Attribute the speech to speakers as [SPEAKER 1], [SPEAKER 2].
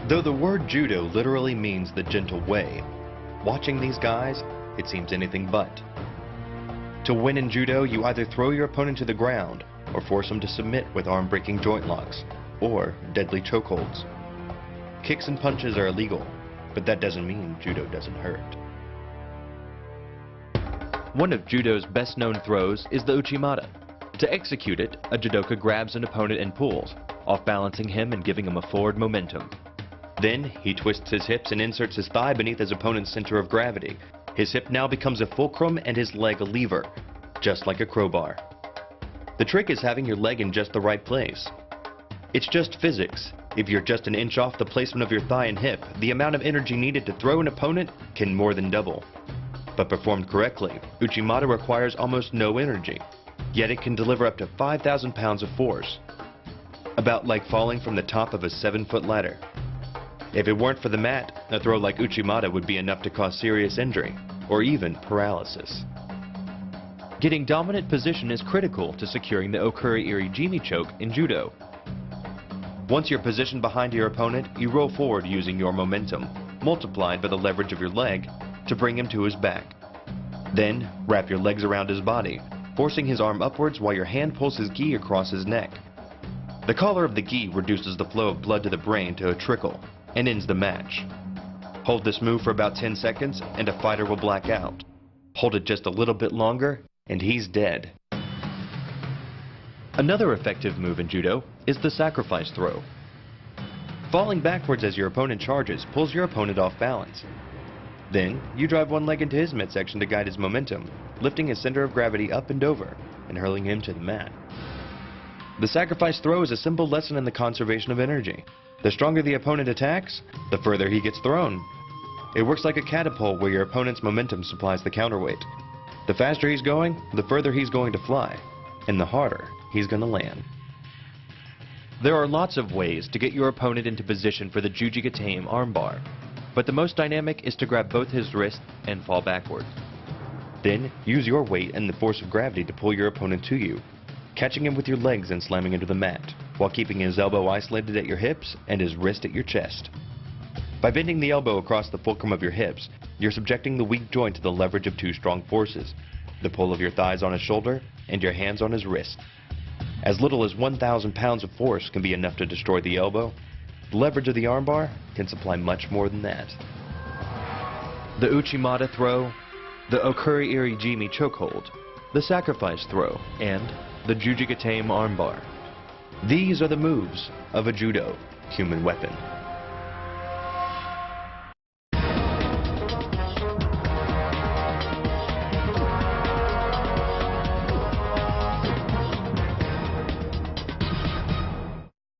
[SPEAKER 1] Though the word judo literally means the gentle way, watching these guys, it seems anything but. To win in judo, you either throw your opponent to the ground or force him to submit with arm-breaking joint locks or deadly chokeholds. Kicks and punches are illegal, but that doesn't mean judo doesn't hurt. One of judo's best-known throws is the uchimata. To execute it, a judoka grabs an opponent and pulls, off-balancing him and giving him a forward momentum. Then, he twists his hips and inserts his thigh beneath his opponent's center of gravity. His hip now becomes a fulcrum and his leg a lever, just like a crowbar. The trick is having your leg in just the right place. It's just physics. If you're just an inch off the placement of your thigh and hip, the amount of energy needed to throw an opponent can more than double. But performed correctly, uchimata requires almost no energy, yet it can deliver up to 5,000 pounds of force. About like falling from the top of a 7-foot ladder. If it weren't for the mat, a throw like uchimata would be enough to cause serious injury, or even paralysis. Getting dominant position is critical to securing the Okuri-iri-jime choke in judo. Once you're positioned behind your opponent, you roll forward using your momentum, multiplied by the leverage of your leg, to bring him to his back. Then, wrap your legs around his body, forcing his arm upwards while your hand pulls his gi across his neck. The collar of the gi reduces the flow of blood to the brain to a trickle, and ends the match. Hold this move for about 10 seconds, and a fighter will black out. Hold it just a little bit longer, and he's dead. Another effective move in judo is the sacrifice throw. Falling backwards as your opponent charges pulls your opponent off balance. Then, you drive one leg into his midsection to guide his momentum, lifting his center of gravity up and over, and hurling him to the mat. The sacrifice throw is a simple lesson in the conservation of energy. The stronger the opponent attacks, the further he gets thrown. It works like a catapult where your opponent's momentum supplies the counterweight. The faster he's going, the further he's going to fly, and the harder he's going to land. There are lots of ways to get your opponent into position for the Jujigatame armbar, but the most dynamic is to grab both his wrists and fall backwards. Then, use your weight and the force of gravity to pull your opponent to you, catching him with your legs and slamming into the mat, while keeping his elbow isolated at your hips and his wrist at your chest. By bending the elbow across the fulcrum of your hips, you're subjecting the weak joint to the leverage of two strong forces, the pull of your thighs on his shoulder and your hands on his wrist. As little as 1,000 pounds of force can be enough to destroy the elbow. The leverage of the armbar can supply much more than that. The uchimata throw, the Okuri-iri-jime chokehold, the sacrifice throw, and the Jujigatame armbar. These are the moves of a judo human weapon.